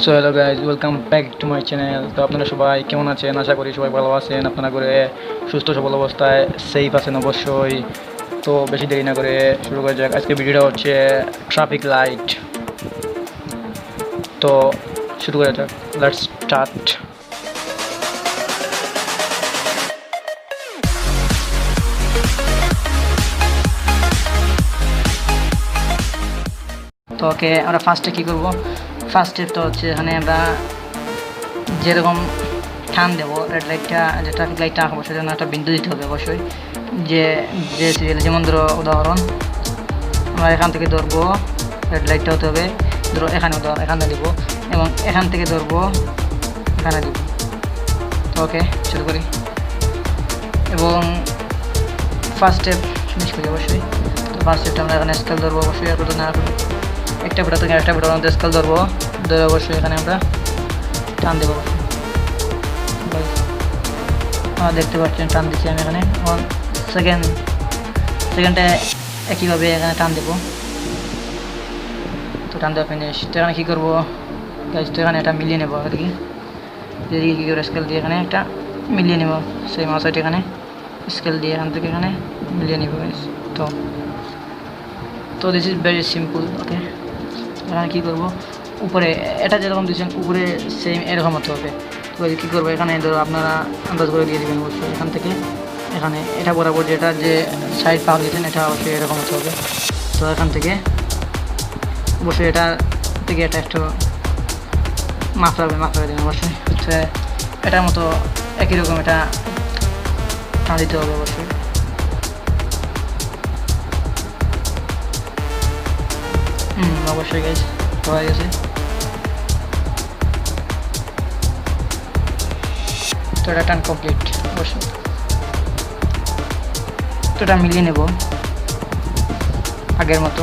So hello guys, welcome back to my channel. তো আপনারা সবাই কেমন আছেন? আশা করি সবাই ভালো আছেন, আপনারা করে সুস্থ সবল অবস্থায় সেফ আছেন অবশ্যই। তো বেশি দেরি না করে শুরু করা যাক। আজকে ভিডিওটা হচ্ছে ট্রাফিক লাইট। তো শুরু করা যাক, লেটস স্টার্ট। তো ওকে, আমরা ফার্স্টে কী করবো? ফার্স্ট স্টেপটা হচ্ছে এখানে আমরা যেরকম টান দেবো, রেড লাইটটা যে ট্রাফিক লাইটটা আঁকবো সেজন্য একটা বিন্দু দিতে হবে অবশ্যই। যে যে সিরিয়াল, যেমন ধরো উদাহরণ আমরা এখান থেকে ধরবো, রেড লাইটটা হতে হবে ধরো এখানে, উদাহরণ এখানে দিব এবং এখান থেকে ধরবো এখানে দিব। তো ওকে, শুরু করি। এবং ফার্স্ট স্টেপ ফিনিশ করি অবশ্যই। তো ফার্স্ট স্টেপটা আমরা এখানে স্কেল ধরবো অবশ্যই, এরপর না একটা ফোটা থেকে একটা ফোটার মধ্যে স্কেল ধরবো, ধরে অবশ্যই এখানে আমরা টান দেবো। দেখতে পাচ্ছেন টান দিচ্ছি আমি এখানে। সেকেন্ডে একইভাবে এখানে টান দেবো। তো টান দেওয়া ফিনিশ। তো এখানে কী করবো গাইজ? তো এখানে এটা মিলিয়ে নেবো আর কি, যেদিকে কী করে স্কেল দিয়ে এখানে একটা মিলিয়ে নেবো। সেই মাসাইট এখানে স্কেল দিয়ে এখান থেকে এখানে মিলিয়ে নেবো গাইজ। তো দিস ইজ ভেরি সিম্পল। ওকে, এখানে কী করবো? উপরে এটা যেরকম দিচ্ছেন উপরে সেম এরকম হতে হবে। তো কী করবো? এখানে ধরো আপনারা আন্দাজ করে দিয়ে দেবেন অবশ্যই। এখান থেকে এখানে এটা বরাবর যেটা যে সাইড পাওয়া দিয়েছেন এটা অবশ্যই এরকম হতে হবে। তো এখান থেকে অবশ্যই এটা থেকে এটা একটু মাফ করে দেবেন অবশ্যই। হচ্ছে এটার মতো একই রকম এটা টান দিতে হবে অবশ্যই। অবশ্যই গাইজ, হয়ে গেছে। তো এটা টান কমপ্লিট অবশ্যই। তো এটা মিলিয়ে নেব আগের মতো।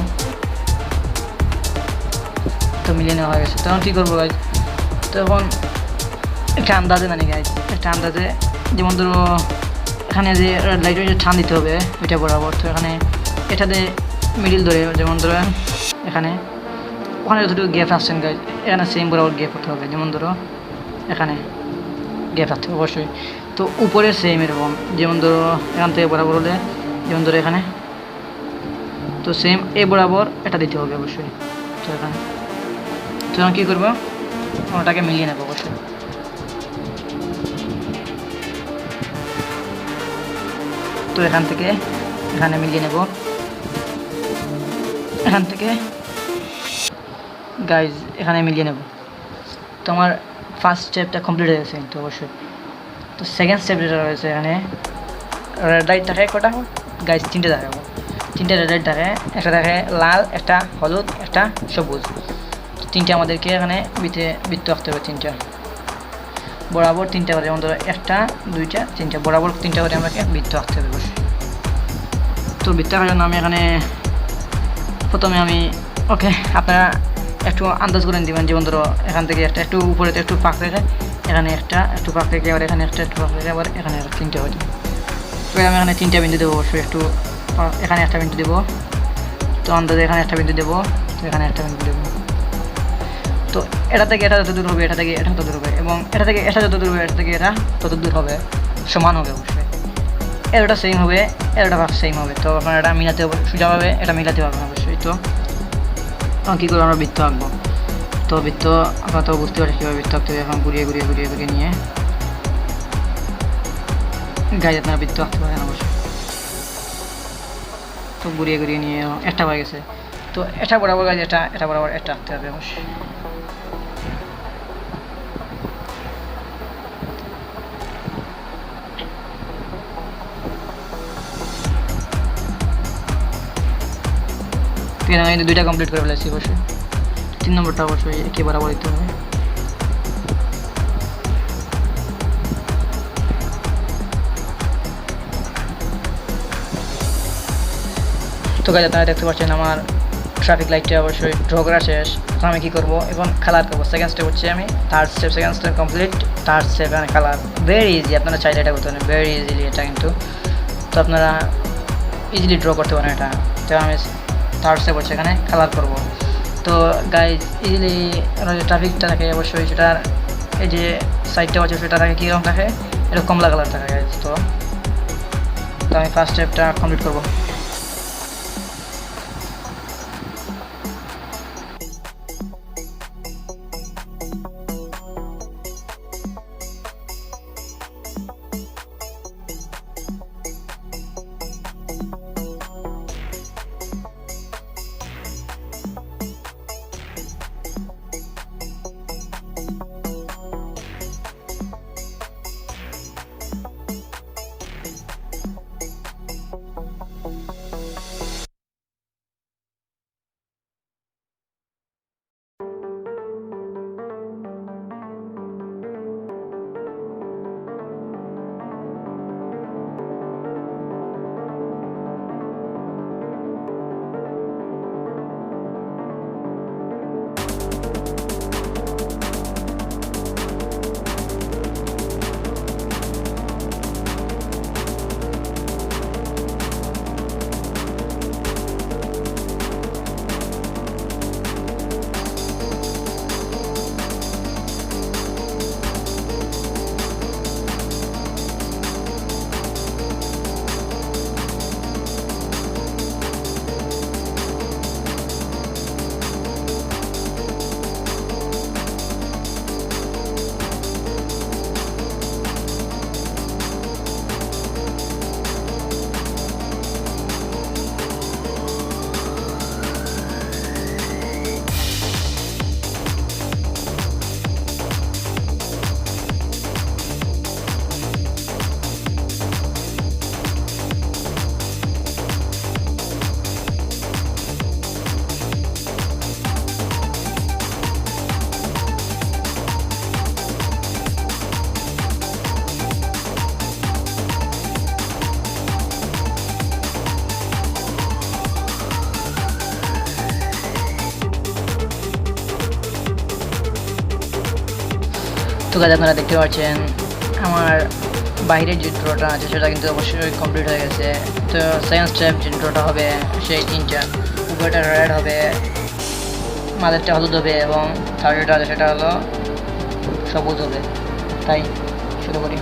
তো মিলিয়ে নেওয়া হয়ে গেছে। তখন কী করবো গাইজ? তখন একটা আন্দাজে জানি গাইজ, একটা আন্দাজে যেমন ধরো এখানে যে লাইট যে টান দিতে হবে ওইটা বরাবর। তো এখানে এটাতে মিডিল ধরে, যেমন ধরো এখানে ওখানে যতটুকু গ্যাপ আসছেন গাইজ, এখানে সেম বরাবর গ্যাপ হতে হবে। যেমন ধরো এখানে গ্যাপ আসতে হবে অবশ্যই। তো উপরে সেম এরকম, যেমন ধরো এখান থেকে বরাবর হলে, যেমন ধরো এখানে, তো সেম এ বরাবর এটা দিতে হবে অবশ্যই। তো এখানে তো এখন কী করবো? ওটাকে মিলিয়ে নেবো অবশ্যই। তো এখান থেকে এখানে মিলিয়ে নেব, এখান থেকে গাইজ এখানে মিলিয়ে নেব। তো আমার ফার্স্ট স্টেপটা কমপ্লিট হয়ে গেছে তো অবশ্যই। তো সেকেন্ড স্টেপ যেটা রয়েছে, এখানে রেড লাইট থাকে কটা গাইজ? তিনটে দেখাবো। তিনটে রেড লাইট থাকে, একটা দেখে লাল, একটা হলুদ, একটা সবুজ। তিনটে আমাদেরকে এখানে বৃত্ত আঁকতে হবে, তিনটা বরাবর তিনটা করে, যেমন ধরো একটা, দুইটা, তিনটা বরাবর তিনটা করে আমাকে বৃত্ত আঁকতে হবে অবশ্যই। তো বৃত্ত আঁকার জন্য আমি এখানে প্রথমে ওকে, আপনারা একটু আন্দাজ করে দেবেন। যেমন ধরো এখান থেকে একটা একটু উপরে একটু ফাঁক রেখে, এখানে একটা একটু ফাঁক রেখে, আবার এখানে একটা একটু ফাঁক রেখে, আবার এখানে তিনটে হয়ে যাবে। তো আমি এখানে তিনটা বিন্দু দেবো অবশ্যই। একটু এখানে একটা বিন্দু দেবো, তো আন্দাজে এখানে একটা বিন্দু দেবো, তো এখানে একটা বিন্দু দেবো। তো এটা থেকে এটা যত দূর হবে, এটা থেকে এটা তত দূর হবে, এবং এটা থেকে এটা যত দূর হবে, এটা থেকে এটা তত দূর হবে, সমান হবে অবশ্যই। এরটা সেম হবে, এরটা ভাগ সেম হবে। তো আপনার এটা মিলাতে হবে সোজাভাবে, এটা মিলাতে পারবেন অবশ্যই। তো কী করে আমরা বৃত্ত আঁকবো? তো বৃত্ত আপনারা তো বুঝতে পারছি কীভাবে বৃত্ত আঁকতে হবে। এখন ঘুরিয়ে নিয়ে গায়ে আপনারা বৃত্ত আঁকতে পারেন অবশ্যই। তো ঘুরিয়ে নিয়ে একটা হয়ে গেছে। তো এটা বরাবর গাছ, এটা বরাবর এটা আঁকতে হবে অবশ্যই। আমি দুইটা কমপ্লিট করে ফেলেছি অবশ্যই। 3 নম্বরটা অবশ্যই একই বরাবর দিতে হবে। তো গাইজ আপনারা দেখতে পাচ্ছেন আমার ট্রাফিক লাইটটা অবশ্যই ড্র করা শেষ। তো আমি কী করবো? এবং কালার করবো। সেকেন্ড স্টেপ হচ্ছে আমি second step complete, third step এখানে কালার। ভেরি ইজি, আপনারা চাইলে এটা করতে পারেন ভেরি ইজিলি এটা কিন্তু। তো আপনারা ইজিলি ড্র করতে পারেন এটা। তো আমি থার্ড স্টেপ হচ্ছে এখানে কালার করবো। তো গাইজ ইজিলি ট্রাফিকটা থাকে অবশ্যই, সেটার এই যে সাইডটা আছে সেটা থাকে কীরকম থাকে, এটা কমলা কালার থাকে গাইজ। তো আমি ফার্স্ট স্টেপটা কমপ্লিট করবো। তো গাইজ আপনারা দেখতে পাচ্ছেন আমার বাইরের যে ড্রটা আছে সেটা কিন্তু অবশ্যই কমপ্লিট হয়ে গেছে। তো সেকেন্ড স্টেপ যে ড্রটা হবে সেই তিনটা, উপরটা রেড হবে, মাঝেরটা হলুদ হবে এবং থার্ডটা আছে সেটা হলো সবুজ হবে। তাই শুরু করি,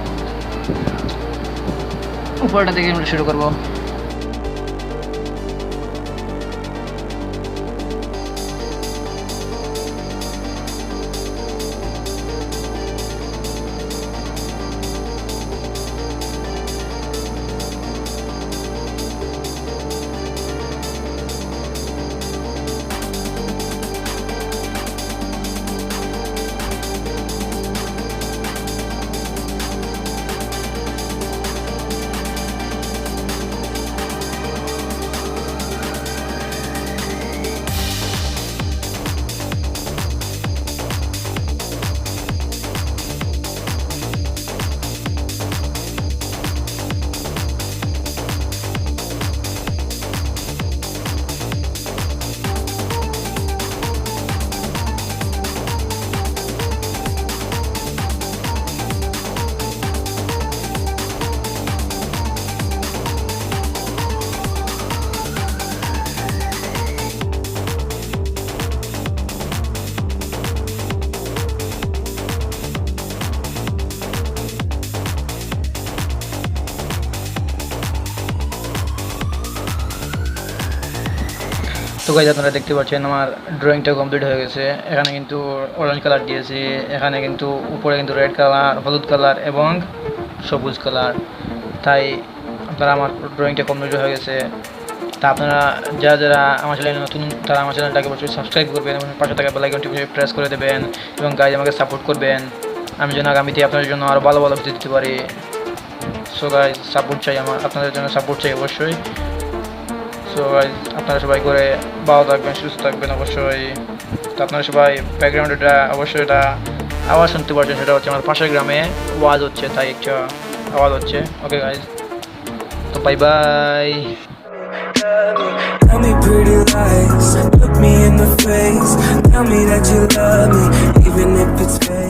উপরটা থেকে আমরা শুরু করবো। তো গাইজ আপনারা দেখতে পাচ্ছেন আমার ড্রয়িংটা কমপ্লিট হয়ে গেছে। এখানে কিন্তু অরেঞ্জ কালার দিয়েছি, এখানে কিন্তু উপরে কিন্তু রেড কালার, হলুদ কালার এবং সবুজ কালার। তাই আপনারা আমার ড্রয়িংটা কমপ্লিট হয়ে গেছে। তা আপনারা যারা যারা আমার চ্যানেলে নতুন তারা আমার চ্যানেলটাকে অবশ্যই সাবস্ক্রাইব করবেন এবং পাশে থাকা বেল আইকনটি প্রেস করে দেবেন এবং গাইজ আমাকে সাপোর্ট করবেন, আমি যেন আগামীতে আপনাদের জন্য আরও ভালো ভালো ভিডিও দিতে পারি। সো গাইজ সাপোর্ট চাই, আমার আপনাদের জন্য সাপোর্ট চাই অবশ্যই। সো গাইজ আপনারা সবাই করে ভালো থাকবেন, সুস্থ থাকবেন অবশ্যই। তো আপনারা সবাই ব্যাকগ্রাউন্ডে এটা অবশ্যই এটা আওয়াজ শুনতে পাচ্ছেন, সেটা হচ্ছে আমার পাশের গ্রামে ওয়াজ হচ্ছে, তাই একটা আওয়াজ হচ্ছে। ওকে গাইজ, তো bye bye. Tell me pretty lies, look me in the face, tell me that you love me, even if it's fake.